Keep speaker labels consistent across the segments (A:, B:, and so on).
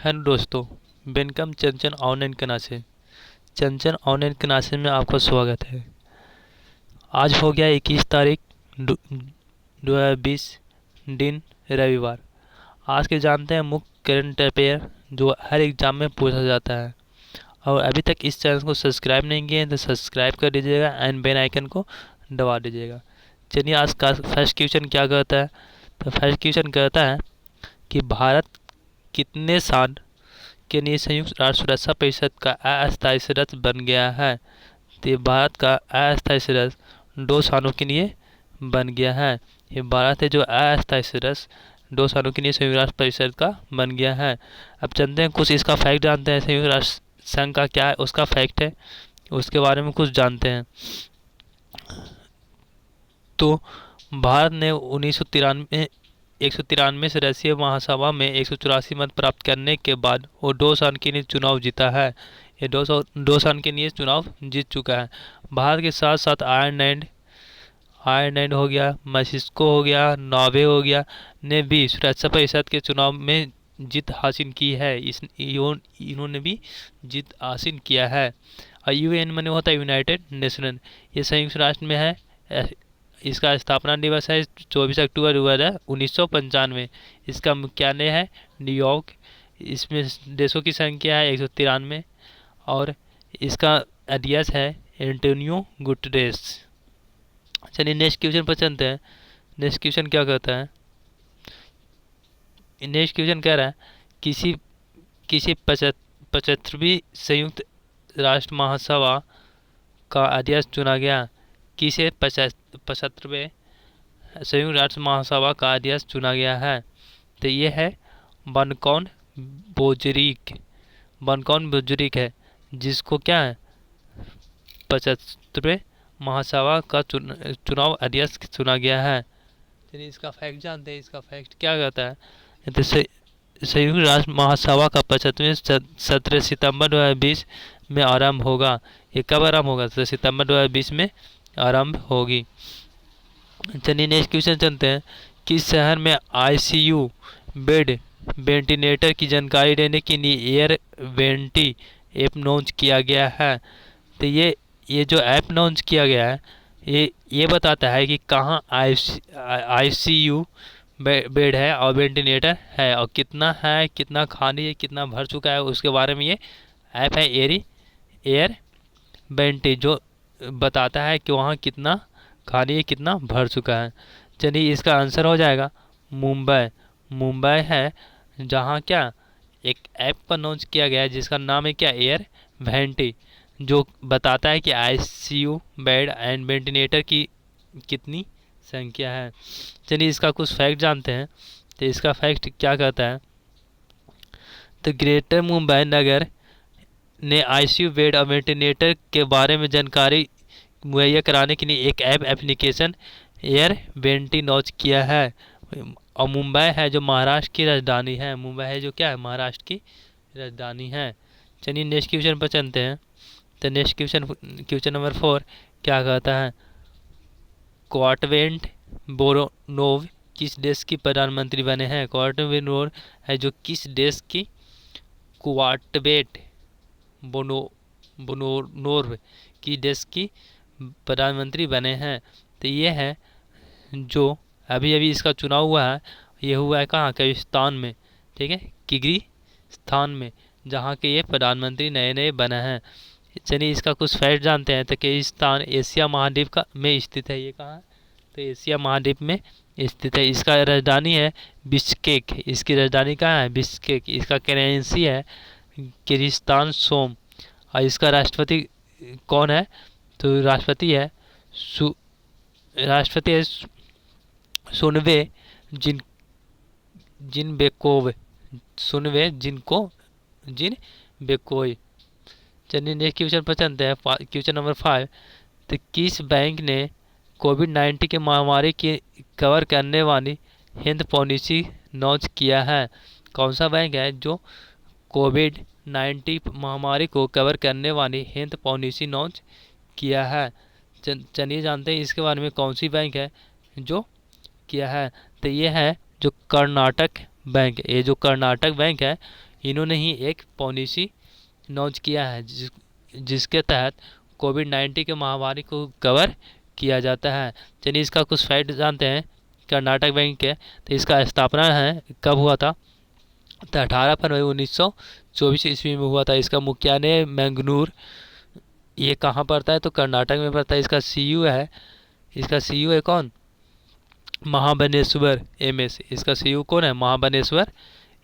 A: Hello दोस्तों, welcome Chanchan online क्लासे। Chanchan online classes में आपका स्वागत है। आज हो गया 21 तारीख 2020, दिन रविवार। आज के जानते हैं मुख्य करंट अफेयर जो हर एग्जाम में पूछा जाता है। और अभी तक इस चैनल को सब्सक्राइब नहीं किए हैं तो सब्सक्राइब कर दीजिएगा एंड बेल आइकन को दबा दीजिएगा। चलिए आज का फर्स्ट क्वेश्चन क्या कहता है। तो फर्स्ट क्वेश्चन कहता है कि भारत कितने साल के लिए संयुक्त राष्ट्र सुरक्षा परिषद का अस्थायी सदस्य बन गया है। तो भारत का अस्थायी सदस्य 2 सालों के लिए बन गया है। ये भारत है जो अस्थायी सदस्य 2 सालों के लिए संयुक्त राष्ट्र परिषद का बन गया है। अब चलते हैं कुछ इसका फैक्ट जानते हैं। संयुक्त राष्ट्र संघ का क्या है उसका फैक्ट है, उसके बारे में कुछ जानते हैं। तो भारत ने 193 सदस्यीय महासभा में 184 मत प्राप्त करने के बाद वो 2 साल के लिए चुनाव जीता है। ये 2 साल के लिए चुनाव जीत चुका है। भारत के साथ साथ आयरलैंड हो गया, मेक्सिको हो गया, नॉर्वे हो गया ने भी सुरक्षा परिषद के चुनाव में जीत हासिल की है। इन्होंने भी जीत हासिल किया है। और यूएन माने होता है यूनाइटेड नेशन, ये संयुक्त राष्ट्र में है। इसका स्थापना दिवस है 24 अक्टूबर 1995। इसका मुख्यालय है न्यूयॉर्क। इसमें देशों की संख्या है 193 और इसका अध्यक्ष है एंटोनियो गुटेरेस। चलिए नेक्स्ट क्वेश्चन पर चलते हैं। नेक्स्ट क्वेश्चन क्या कहता है। नेक्स्ट क्वेश्चन कह रहा है किसी किसी 75वीं संयुक्त राष्ट्र महासभा का अध्यक्ष चुना गया। किसे 75वें संयुक्त राष्ट्र महासभा का अध्यक्ष चुना गया है। तो ये है बनकौन बोजरिक है, जिसको क्या है 75वें महासभा का चुनाव अध्यक्ष चुना गया है। चलिए इसका फैक्ट जानते हैं। इसका फैक्ट क्या कहता है। तो संयुक्त राष्ट्र महासभा का 75वें सत्र सितंबर 2020 में आरंभ होगा। ये कब आरंभ होगा। तो सितंबर 2020 में आरंभ होगी। चलिए नेक्स्ट क्वेश्चन चलते हैं। किस शहर में आईसीयू बेड वेंटिलेटर की जानकारी देने के लिए एयर वेंटी ऐप लॉन्च किया गया है। तो ये जो ऐप लॉन्च किया गया है ये बताता है कि कहाँ आईसीयू बेड है और वेंटिलेटर है और कितना है, कितना खाली है, कितना भर चुका है, उसके बारे में ये ऐप है एयर वेंटी, जो बताता है कि वहाँ कितना खाली है, कितना भर चुका है। चलिए इसका आंसर हो जाएगा मुंबई है, जहाँ क्या एक ऐप पर लॉन्च किया गया है जिसका नाम है क्या एयर वेंटी, जो बताता है कि आईसीयू बेड एंड वेंटिलेटर की कितनी संख्या है। चलिए इसका कुछ फैक्ट जानते हैं। तो इसका फैक्ट क्या कहता है। तो ग्रेटर मुंबई नगर ने आईसीयू बेड और वेंटिलेटर के बारे में जानकारी मुहैया कराने के लिए एक app application air vanity launch किया है। और मुंबई है जो महाराष्ट्र की राजधानी है। मुंबई है जो क्या है महाराष्ट्र की राजधानी है। चलिए नेक्स्ट क्वेश्चन पर चलते हैं। तो नेक्स्ट क्वेश्चन नंबर 4 क्या कहता है। क्वाटवेंट बोरोनोव किस देश की प्रधानमंत्री बने हैं। क्वाटवेंट है जो किस देश की क्वाटवेट बोनोर्व की देश की प्रधानमंत्री बने हैं। तो ये है जो अभी इसका चुनाव हुआ है। ये हुआ है कहाँ किर्गिस्तान में, ठीक है, किर्गिस्तान में, जहाँ के ये प्रधानमंत्री नए बने हैं। चलिए इसका कुछ फैक्ट जानते हैं। तो किर्गिस्तान एशिया महाद्वीप में स्थित है। ये कहाँ है। तो एशिया महाद्वीप में स्थित है। इसका राजधानी है बिश्केक। इसकी राजधानी कहाँ है बिश्केक। इसका करेंसी है किर्गिस्तान सोम। और इसका राष्ट्रपति कौन है। तो राष्ट्रपति है सुनवे जिनबेकोव। जिनबेकोव। चलिए नेक्स्ट क्वेश्चन पर चलते हैं। Question number 5। तो किस बैंक ने कोविड-19 की महामारी की कवर करने वाली हेल्थ पॉलिसी लॉन्च किया है। कौन सा बैंक है जो कोविड-19 महामारी को कवर करने वाली हेल्थ पॉलिसी लॉन्च किया है। चलिए जानते हैं इसके बारे में कौन सी बैंक है जो किया है। तो ये है जो कर्नाटक बैंक। ये जो कर्नाटक बैंक है इन्होंने ही एक पॉलिसी लॉन्च किया है जिसके तहत कोविड-19 के महामारी को कवर किया जाता है। चलिए इसका कुछ फैक्ट जानते हैं। कर्नाटक बैंक के तो इसका स्थापना है कब हुआ था, तो 18 फरवरी 1924 ईस्वी में हुआ था। इसका मुख्यालय मैंगलोर, ये कहाँ पड़ता है, तो कर्नाटक में पड़ता है। इसका सीईओ है, इसका सीईओ है कौन, महाबलेश्वर एमएस। इसका सीईओ कौन है, महाबलेश्वर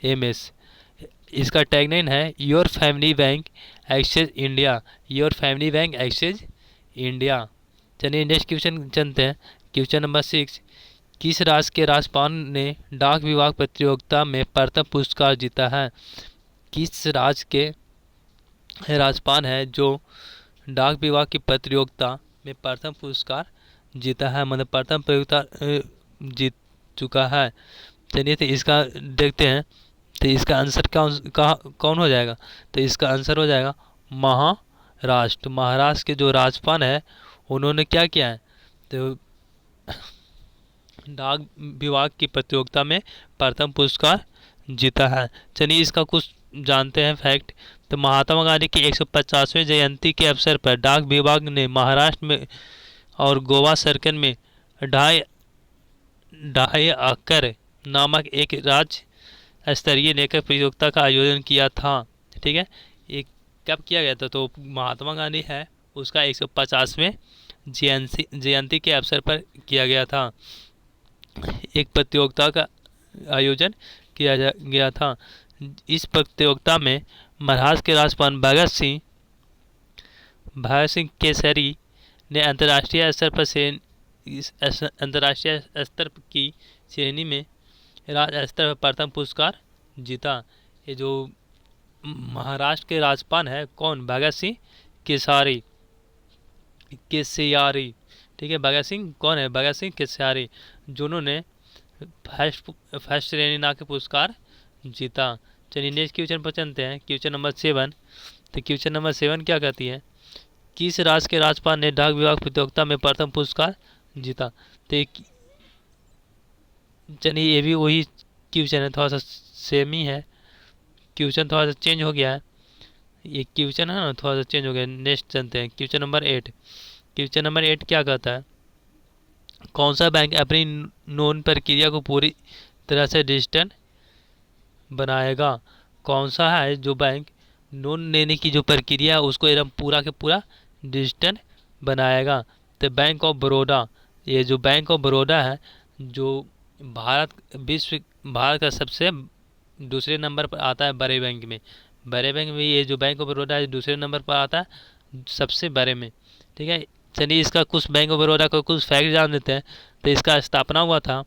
A: एमएस। इसका टैगलाइन है your family bank exchange India, your family bank exchange India. चलिए नेक्स्ट क्वेश्चन जानते हैं। क्वेश्चन नंबर 6, किस राज्य के राज्यपाल ने डाक विभाग प्रतियोगिता में प्रथम पुरस्कार जीता है। किस राज्य के राज्यपाल है जो डाक विभाग की प्रतियोगिता में प्रथम पुरस्कार जीता है, मतलब प्रथम प्रतियोगिता जीत चुका है। चलिए तो इसका देखते हैं। तो इसका आंसर कौन हो जाएगा, तो इसका आंसर हो जाएगा महाराष्ट्र। महाराष्ट्र के जो राज्यपाल है उन्होंने क्या किया है, तो डाक विभाग की प्रतियोगिता में प्रथम पुरस्कार जीता है। चलिए इसका कुछ जानते हैं फैक्ट। तो महात्मा गांधी की 150वें जयंती के अवसर पर डाक विभाग ने महाराष्ट्र में और गोवा सर्कल में ढाई आकर नामक एक राज्य स्तरीय लेखक प्रतियोगिता का आयोजन किया था। ठीक है, ये कब किया गया था, तो महात्मा गांधी है उसका 150वें जयंती के अवसर पर किया गया था। एक प्रतियोगिता का आयोजन किया गया था। इस प्रतियोगिता में महाराष्ट्र के राज्यपाल भगत सिंह केसरी ने अंतर्राष्ट्रीय स्तर की श्रेणी में राज्य स्तर पर प्रथम पुरस्कार जीता। ये जो महाराष्ट्र के राज्यपाल है कौन, भगत सिंह केसरी। ठीक है, भगत सिंह कौन है, भगत सिंह केसरी, जिन्होंने फर्स्ट श्रेणी ना के पुरस्कार जीता। चलिए नेक्स्ट क्वेश्चन पर चलते हैं। Question number 7। तो क्वेश्चन नंबर 7 क्या कहती है, किस राज्य के राज्यपाल ने डाक विभाग प्रतियोगिता में प्रथम पुरस्कार जीता। तो चलिए ये भी वही क्वेश्चन है, थोड़ा सा सेम ही है। क्वेश्चन थोड़ा सा चेंज हो गया है, ये क्वेश्चन है ना थोड़ा सा चेंज हो गया। नेक्स्ट चलते हैं क्वेश्चन नंबर 8। क्वेश्चन नंबर 8 क्या कहता है, कौन सा बैंक अपनी लोन प्रक्रिया को पूरी तरह से डिजिटल बनाएगा। कौन सा है जो बैंक लोन लेने की जो प्रक्रिया है उसको एकदम पूरा के पूरा डिजिटल बनाएगा। तो बैंक ऑफ बड़ौदा, ये जो बैंक ऑफ बड़ौदा है जो भारत का सबसे दूसरे नंबर पर आता है बड़े बैंक में। ये जो बैंक ऑफ बड़ौदा है दूसरे नंबर पर आता है सबसे बड़े में। ठीक है, चलिए इसका कुछ बैंक ऑफ बड़ौदा का कुछ फैक्ट जान देते हैं। तो इसका स्थापना हुआ था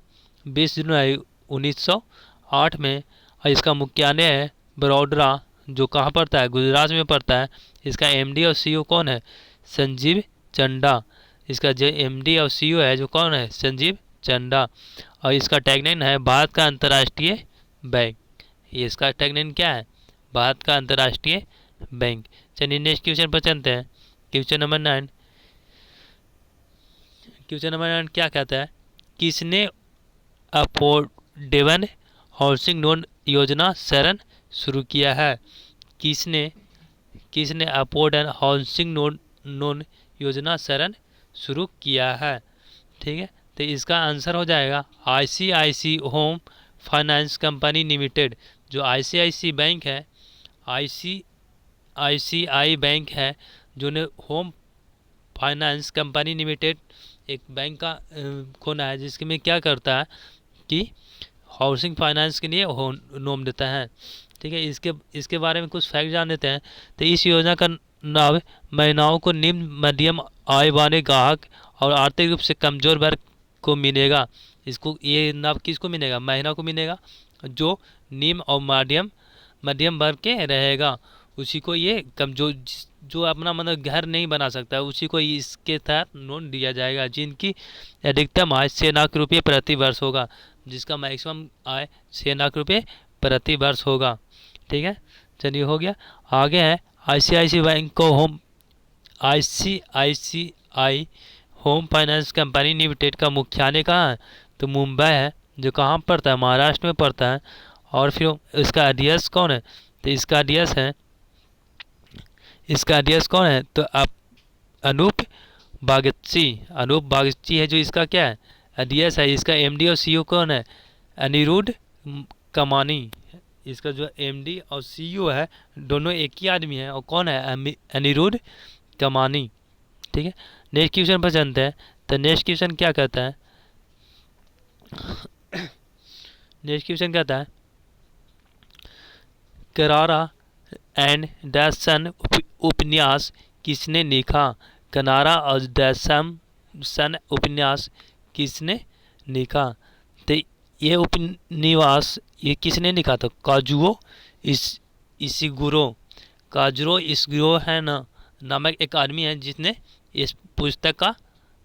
A: 20 जनवरी 1908 में और इसका मुख्यालय है बड़ौदा, जो कहाँ पड़ता है, गुजरात में पड़ता है। इसका एमडी और सीईओ कौन है, संजीव चंडा। इसका जो एमडी और सीईओ है जो कौन है, संजीव चंडा। और इसका टैगलाइन है भारत का अंतर्राष्ट्रीय बैंक। ये इसका टैगलाइन क्या है, भारत का अंतर्राष्ट्रीय बैंक। चलिए नेक्स्ट क्वेश्चन पर चलते हैं। Question number 9। क्वेश्चन नंबर 9 क्या कहता है, किसने अफोर्डेबल हाउसिंग लोन योजना शरण शुरू किया है। किसने अफोर्डेबल हाउसिंग लोन योजना शरण शुरू किया है। ठीक है, तो इसका आंसर हो जाएगा ICICI home finance company limited. जो आईसीआईसी बैंक है, आईसीआई बैंक है जो ने होम फाइनेंस कंपनी लिमिटेड एक बैंक का खोना है, जिसके में क्या करता है कि हाउसिंग फाइनेंस के लिए लोन देता है। ठीक है, इसके बारे में कुछ फैक्ट जान लेते हैं। तो इस योजना का लाभ महिलाओं को निम्न मध्यम आय वाले ग्राहक और आर्थिक रूप से कमजोर वर्ग को मिलेगा। इसको ये लाभ किसको मिलेगा, महिला को मिलेगा जो निम्न और मध्यम वर्ग के रहेगा, उसी को ये कमजोर जो अपना मतलब घर नहीं बना सकता है उसी को इसके तहत लोन दिया जाएगा, जिनकी अधिकतम आय 6 लाख रुपये प्रति वर्ष होगा, जिसका मैक्सिमम आय 6 लाख रुपये प्रति वर्ष होगा। ठीक है, चलिए हो गया। आगे है ICICI home finance company limited का मुख्यालय कहाँ है, तो मुंबई है, जो कहाँ पड़ता है, महाराष्ट्र में पड़ता है। और फिर इसका अध्यक्ष कौन है, तो इसका डीएस है, इसका डीएस कौन है? तो आप अनूप बागची है जो इसका क्या है? डीएस है। इसका एमडी और सीईओ कौन है? अनिरुद्ध कमानी। इसका जो एमडी और सीईओ है दोनों एक ही आदमी है, और कौन है? अनिरुद्ध कमानी। ठीक है, नेक्स्ट क्वेश्चन पर चलते हैं। तो नेक्स्ट क्वेश्चन क्या कहता है? नेक्स्ट क्वेश्चन कहता है करारा एंड डैसन उपन्यास किसने लिखा? कनारा और डैसम सन उपन्यास किसने लिखा? तो ये उपन्यास ये किसने लिखा था? Kazuo Ishiguro. काजुरो इशिगुरो है ना नामक एक आदमी है जिसने इस पुस्तक का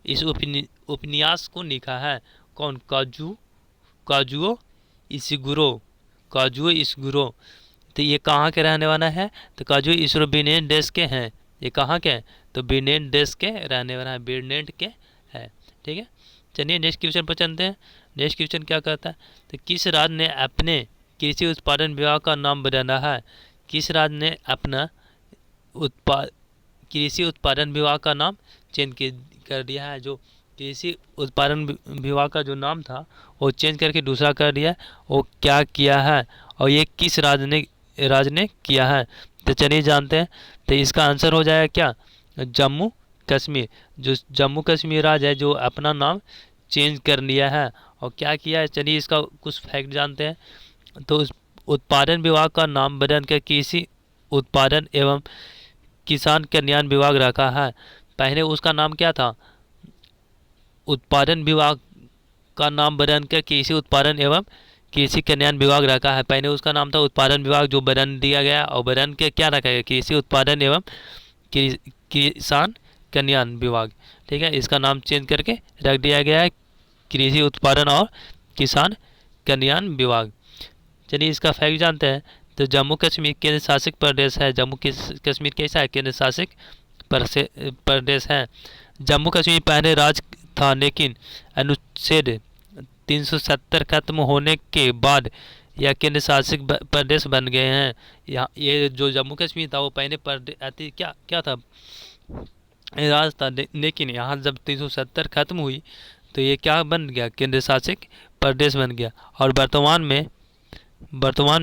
A: इस उपन्यास को लिखा है। कौन? Kazuo Ishiguro. तो ये कहाँ के रहने वाला है? तो काजुओ इशिगुरो बीनेन देश के हैं। ये कहाँ के हैं? तो बीनेन देश के रहने वाला है, बीनेन के है। ठीक है, चलिए नेक्स्ट क्वेश्चन पर चलते हैं। नेक्स्ट क्वेश्चन क्या कहता है? तो किस राज्य ने अपने कृषि उत्पादन विभाग का नाम बदला है? किस राज्य ने अपना कृषि उत्पादन विभाग का नाम चेंज कर दिया है? जो कृषि उत्पादन विभाग का जो नाम था वो चेंज करके दूसरा कर दिया, वो क्या किया है और ये किस राज्य ने किया है? तो चलिए जानते हैं। तो इसका आंसर हो जाएगा क्या? जम्मू कश्मीर। जो जम्मू कश्मीर राज्य है जो अपना नाम चेंज कर लिया है और क्या किया है, चलिए इसका कुछ फैक्ट जानते हैं। तो उत्पादन विभाग का नाम बदल कर कृषि उत्पादन एवं किसान कल्याण विभाग रखा है। पहले उसका नाम क्या था? उत्पादन विभाग का नाम बदल कर कृषि उत्पादन एवं कृषि कल्याण विभाग रखा है। पहले उसका नाम था उत्पादन विभाग जो बदल दिया गया और बदल के क्या रखा गया? कृषि उत्पादन एवं किसान कल्याण विभाग। ठीक है, इसका नाम चेंज करके रख दिया गया है कृषि उत्पादन और किसान कल्याण विभाग। चलिए इसका फैक्ट जानते हैं। तो जम्मू कश्मीर केंद्र शासित प्रदेश है। जम्मू कश्मीर कैसा है? केंद्र शासित प्रदेश है। जम्मू कश्मीर पहले राज्य था लेकिन अनुच्छेद 370 खत्म होने के बाद यह केंद्र शासित प्रदेश बन गए हैं। यहाँ ये जो जम्मू कश्मीर था वो पहले प्रदेश क्या था? राज था, लेकिन यहाँ जब 370 खत्म हुई तो ये क्या बन गया? केंद्र शासित प्रदेश बन गया। और वर्तमान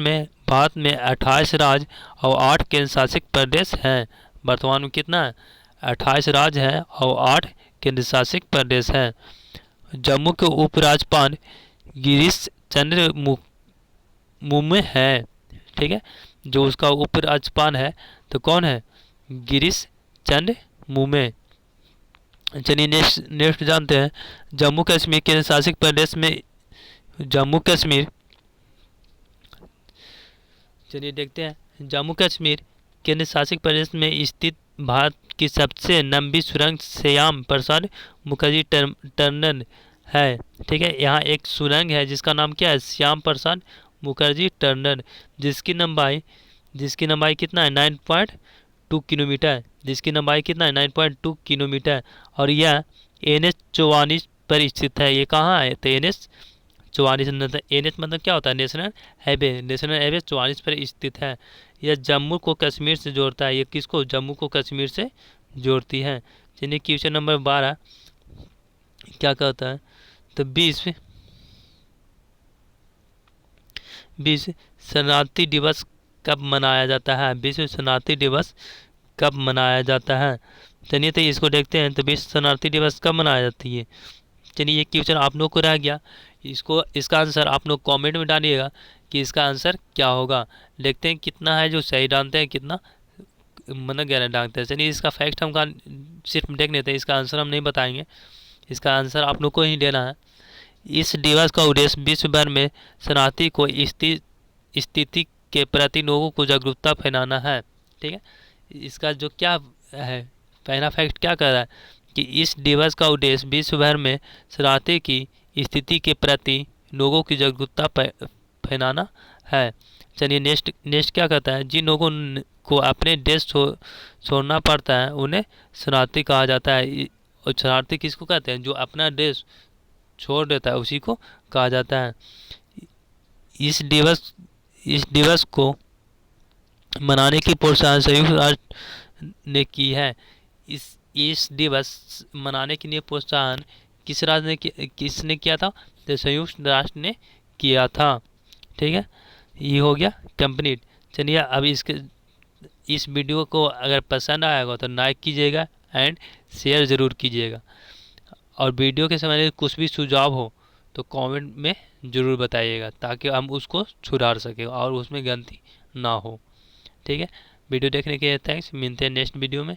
A: में भारत में 28 राज्य और 8 केंद्र शासित प्रदेश हैं। वर्तमान में कितना है? 28 राज्य हैं और 8 केंद्र शासित प्रदेश हैं। जम्मू के उपराज्यपाल गिरीश चंद्र मुर्मू है। ठीक है, जो उसका उपराज्यपाल है तो कौन है? गिरीश चंद्र मुर्मू। चलिए नेक्स्ट जानते हैं। जम्मू कश्मीर केंद्र शासित प्रदेश में जम्मू कश्मीर, चलिए देखते हैं। जम्मू कश्मीर केंद्र शासित प्रदेश में स्थित भारत की सबसे लंबी सुरंग श्याम प्रसाद मुखर्जी टनल है। ठीक है, यहाँ एक सुरंग है जिसका नाम क्या है? श्याम प्रसाद मुखर्जी टनल, जिसकी लंबाई कितना है? 9.2 किलोमीटर। जिसकी लंबाई कितना है? 9.2 किलोमीटर। और यह NH 44 पर स्थित है। ये कहाँ है? तो NH 44। NH मतलब क्या होता है? नेशनल हाईवे 44 पर स्थित है। यह जम्मू को कश्मीर से जोड़ता है। ये किसको? जम्मू को कश्मीर से जोड़ती है। चलिए क्वेश्चन नंबर 12 क्या कहता है? तो 20 शरणार्थी दिवस कब मनाया जाता है? 20 शरणार्थी दिवस कब मनाया जाता है? चलिए तो इसको देखते हैं। तो 20 शरणार्थी दिवस कब मनाया जाती है? चलिए ये क्वेश्चन आप लोग को रह गया। इसका आंसर आप लोग कमेंट में डालिएगा कि इसका आंसर क्या होगा। देखते हैं कितना है जो सही डालते हैं, कितना मतलब गलत डालते हैं। चलिए इसका फैक्ट हम सिर्फ देख लेते हैं, इसका आंसर हम नहीं बताएंगे। इसका आंसर आप लोग को ही देना है। इस दिवस का उद्देश्य विश्व भर में शरणार्थी को स्थिति के प्रति लोगों को जागरूकता फैलाना है। ठीक है, इसका जो क्या है पहला फैक्ट क्या कह रहा है कि इस दिवस का उद्देश्य विश्व भर में शरणार्थी की स्थिति के प्रति लोगों की जागरूकता फैलाना है। चलिए नेक्स्ट क्या कहता है? जिन लोगों को अपने देश छोड़ना पड़ता है उन्हें शरणार्थी कहा जाता है। और शरणार्थी किसको कहते हैं? जो अपना देश छोड़ देता है उसी को कहा जाता है। इस दिवस को मनाने की प्रोत्साहन संयुक्त राष्ट्र ने की है। इस दिवस मनाने के लिए प्रोत्साहन किसने किया था? तो संयुक्त राष्ट्र ने किया था। ठीक है, ये हो गया कंप्लीट। चलिए अब इस वीडियो को अगर पसंद आएगा तो लाइक कीजिएगा एंड शेयर ज़रूर कीजिएगा, और वीडियो के समय कुछ भी सुझाव हो तो कमेंट में ज़रूर बताइएगा ताकि हम उसको सुधार सकें और उसमें गलती ना हो। ठीक है, वीडियो देखने के लिए थैंक्स। मिलते हैं नेक्स्ट वीडियो में।